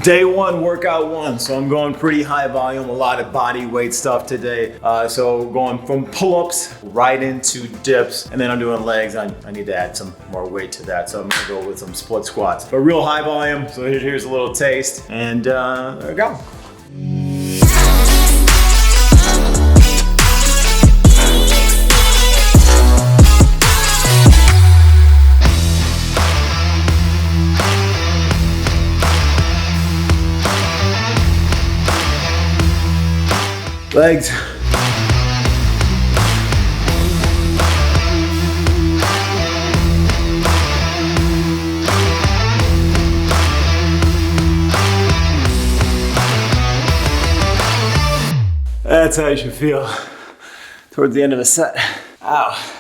Day one, workout one. So I'm going pretty high volume, a lot of body weight stuff today. So going from pull-ups right into dips, and then I'm doing legs. I need to add some more weight to that. So I'm gonna go with some split squats, but real high volume. So here's a little taste, and there we go. Legs. That's how you should feel towards the end of a set. Ow.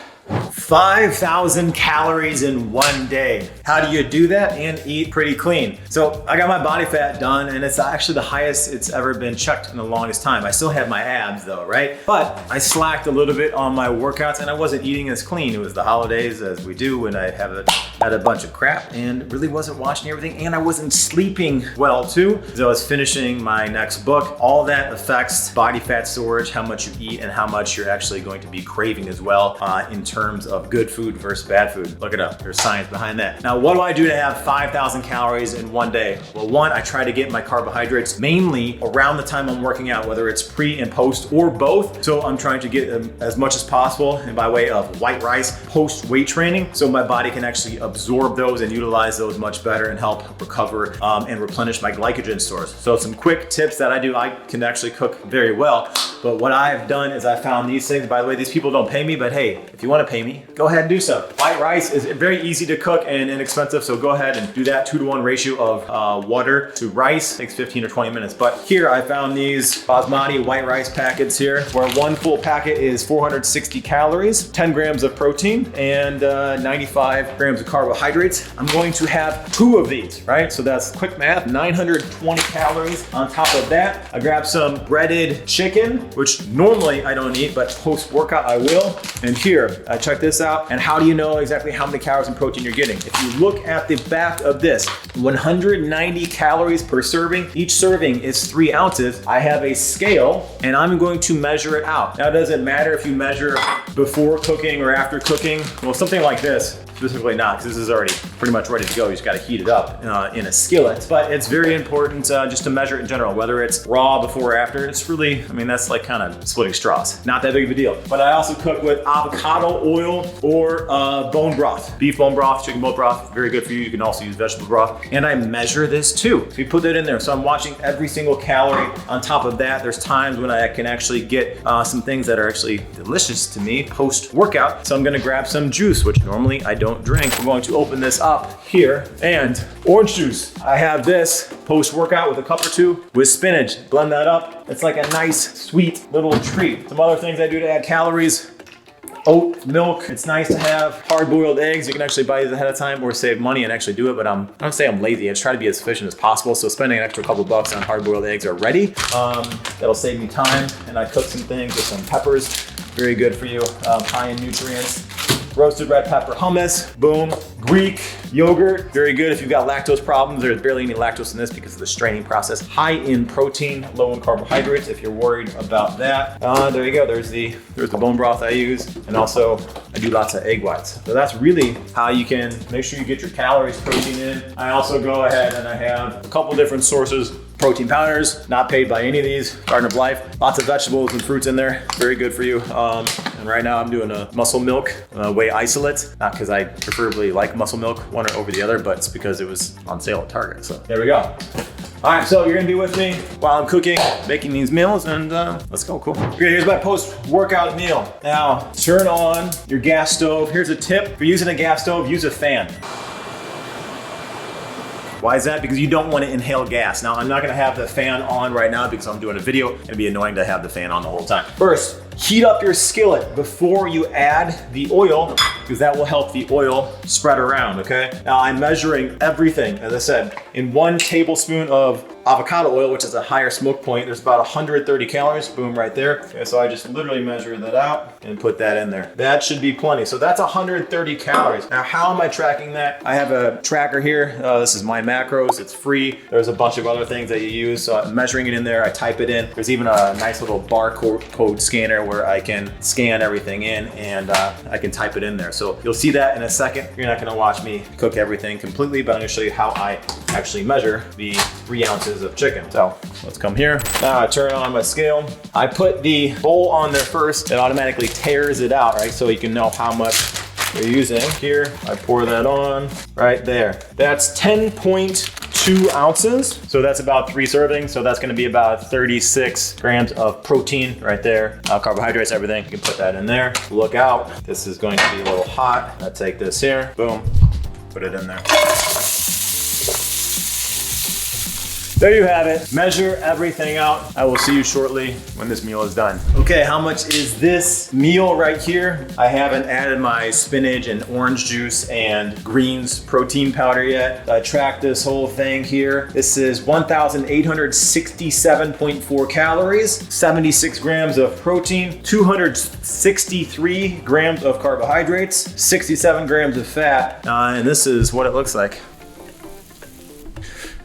5,000 calories in one day. How do you do that and eat pretty clean? So I got my body fat done, and it's actually the highest it's ever been checked in the longest time. I still have my abs though, right? But I slacked a little bit on my workouts, and I wasn't eating as clean. It was the holidays, as we do, and I had a bunch of crap and really wasn't watching everything, and I wasn't sleeping well too. So I was finishing my next book. All that affects body fat storage, how much you eat, and how much you're actually going to be craving as well in terms of good food versus bad food. Look it up, there's science behind that. Now, what do I do to have 5,000 calories in one day? Well, one, I try to get my carbohydrates mainly around the time I'm working out, whether it's pre and post or both. So I'm trying to get as much as possible, and by way of white rice post weight training, so my body can actually absorb those and utilize those much better and help recover and replenish my glycogen stores. So some quick tips that I do. I can actually cook very well, but what I've done is I found these things. By the way, these people don't pay me, but hey, if you want to pay me, go ahead and do so. White rice is very easy to cook and inexpensive, so go ahead and do that 2-to-1 ratio of water to rice. Takes 15 or 20 minutes. But here I found these basmati white rice packets here, where one full packet is 460 calories, 10 grams of protein, and 95 grams of carbohydrates. I'm going to have 2 of these, right? So that's quick math, 920 calories. On top of that, I grabbed some breaded chicken, which normally I don't eat, but post-workout I will. And here, check this out. And how do you know exactly how many calories and protein you're getting? If you look at the back of this, 190 calories per serving. Each serving is 3 ounces. I have a scale, and I'm going to measure it out. Now, it doesn't matter if you measure before cooking or after cooking. Well, something like this, specifically not, because this is already pretty much ready to go. You just got to heat it up in a skillet. But it's very important just to measure it in general, whether it's raw before or after. It's really, I mean, that's like kind of splitting straws. Not that big of a deal. But I also cook with avocado oil or bone broth. Beef bone broth, chicken bone broth, very good for you. You can also use vegetable broth. And I measure this too. So you put that in there. So I'm watching every single calorie. On top of that, there's times when I can actually get some things that are actually delicious to me post-workout. So I'm gonna grab some juice, which normally I don't drink. I'm going to open this up here, and orange juice. I have this post-workout with a cup or 2 with spinach. Blend that up. It's like a nice, sweet little treat. Some other things I do to add calories. Oat milk. It's nice to have hard-boiled eggs. You can actually buy these ahead of time or save money and actually do it, but I don't say I'm lazy. I just try to be as efficient as possible. So spending an extra couple bucks on hard-boiled eggs are ready. That'll save me time. And I cook some things with some peppers. Very good for you, high in nutrients. Roasted red pepper hummus, boom. Greek yogurt, very good if you've got lactose problems. There's barely any lactose in this because of the straining process. High in protein, low in carbohydrates if you're worried about that. There you go, there's the bone broth I use. And also I do lots of egg whites. So that's really how you can make sure you get your calories, protein in. I also go ahead and I have a couple different sources. Protein powders, not paid by any of these. Garden of Life, lots of vegetables and fruits in there. Very good for you. And right now I'm doing a muscle milk whey isolate. Not because I preferably like muscle milk one over the other, but it's because it was on sale at Target. So there we go. All right, so you're gonna be with me while I'm cooking, making these meals, and let's go, cool. Okay, here's my post-workout meal. Now, turn on your gas stove. Here's a tip, if you're using a gas stove, use a fan. Why is that? Because you don't want to inhale gas. Now, I'm not gonna have the fan on right now because I'm doing a video. It'd be annoying to have the fan on the whole time. First, heat up your skillet before you add the oil because that will help the oil spread around, okay? Now I'm measuring everything, as I said, in 1 tablespoon of avocado oil, which is a higher smoke point. There's about 130 calories, boom, right there. Okay, so I just literally measure that out and put that in there. That should be plenty. So that's 130 calories. Now, how am I tracking that? I have a tracker here. This is My Macros, it's free. There's a bunch of other things that you use. So I'm measuring it in there, I type it in. There's even a nice little barcode scanner where I can scan everything in and I can type it in there. So you'll see that in a second. You're not gonna watch me cook everything completely, but I'm gonna show you how I actually measure the 3 ounces of chicken. So let's come here. Now I turn on my scale. I put the bowl on there first. It automatically tears it out, right? So you can know how much you're using. Here, I pour that on right there. That's 10.2 ounces. So that's about 3 servings. So that's gonna be about 36 grams of protein right there. Carbohydrates, everything. You can put that in there. Look out, this is going to be a little hot. I take this here, boom, put it in there. There you have it. Measure everything out. I will see you shortly when this meal is done. Okay, how much is this meal right here? I haven't added my spinach and orange juice and greens protein powder yet. I tracked this whole thing here. This is 1,867.4 calories, 76 grams of protein, 263 grams of carbohydrates, 67 grams of fat, and this is what it looks like.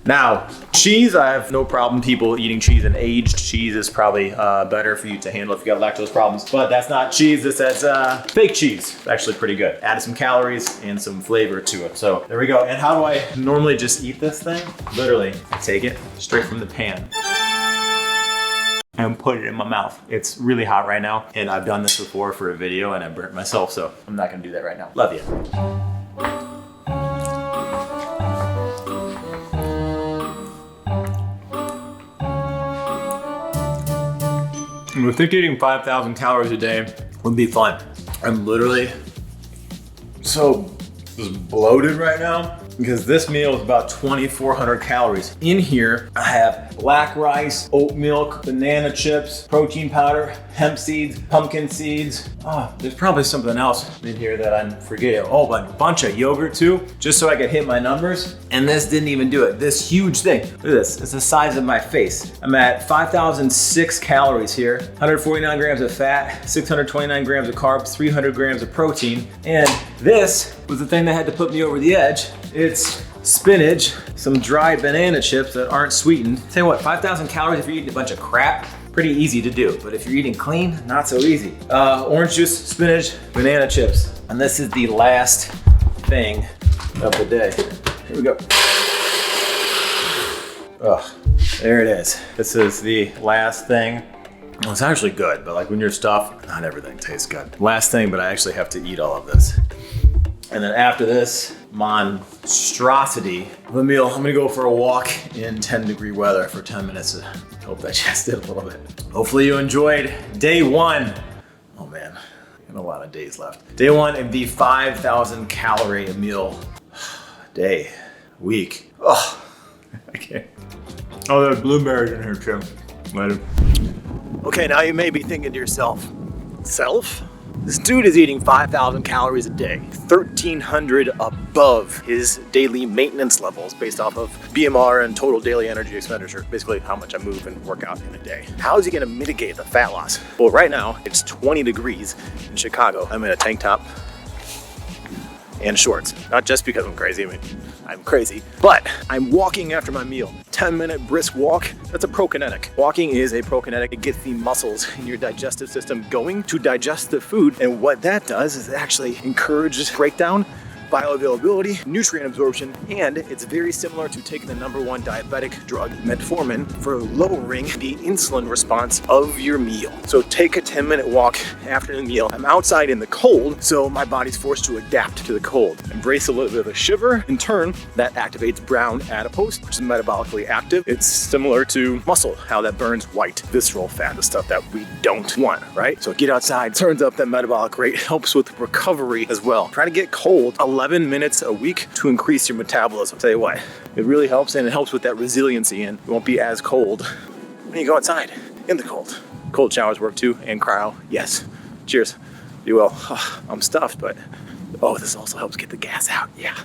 Now, cheese, I have no problem people eating cheese, and aged cheese is probably better for you to handle if you got lactose problems, but that's not cheese, this is fake cheese. It's actually pretty good. Added some calories and some flavor to it. So there we go. And how do I normally just eat this thing? Literally, I take it straight from the pan and put it in my mouth. It's really hot right now, and I've done this before for a video and I burnt myself, so I'm not gonna do that right now. Love you. I think eating 5,000 calories a day would be fun. I'm literally so just bloated right now because this meal is about 2,400 calories. In here, I have black rice, oat milk, banana chips, protein powder, hemp seeds, pumpkin seeds. Oh, there's probably something else in here that I'm forgetting. Oh, but a bunch of yogurt too, just so I could hit my numbers. And this didn't even do it. This huge thing, look at this, it's the size of my face. I'm at 5,006 calories here, 149 grams of fat, 629 grams of carbs, 300 grams of protein. And this was the thing that had to put me over the edge. It's spinach, some dried banana chips that aren't sweetened. Tell you what, 5,000 calories if you're eating a bunch of crap, pretty easy to do. But if you're eating clean, not so easy. Orange juice, spinach, banana chips. And this is the last thing of the day. Here we go. Ugh, there it is. This is the last thing. Well, it's actually good, but like when you're stuffed, not everything tastes good. Last thing, but I actually have to eat all of this. And then after this monstrosity of a meal, I'm gonna go for a walk in 10-degree weather for 10 minutes to help digest it a little bit. Hopefully you enjoyed day 1. Oh man, got a lot of days left. Day 1 of the 5,000 calorie meal day, week. Oh, I can't. Oh, there's blueberries in here too. Later. Okay, now you may be thinking to yourself, this dude is eating 5,000 calories a day, 1,300 above his daily maintenance levels based off of BMR and total daily energy expenditure, basically how much I move and work out in a day. How is he gonna mitigate the fat loss? Well, right now it's 20 degrees in Chicago. I'm in a tank top and shorts. Not just because I'm crazy, I mean, I'm crazy, but I'm walking after my meal. 10-minute brisk walk, that's a prokinetic. Walking is a prokinetic. It gets the muscles in your digestive system going to digest the food. And what that does is it actually encourages breakdown, bioavailability, nutrient absorption, and it's very similar to taking the #1 diabetic drug, metformin, for lowering the insulin response of your meal. So take a 10-minute walk after the meal. I'm outside in the cold, so my body's forced to adapt to the cold. Embrace a little bit of a shiver. In turn, that activates brown adipose, which is metabolically active. It's similar to muscle, how that burns white visceral fat, the stuff that we don't want, right? So get outside, turns up that metabolic rate, helps with recovery as well. Try to get cold 11 minutes a week to increase your metabolism. I'll tell you what, it really helps, and it helps with that resiliency, and it won't be as cold when you go outside in the cold. Cold showers work too, and cryo, yes. Cheers, be well. I'm stuffed, but Oh, this also helps get the gas out, yeah.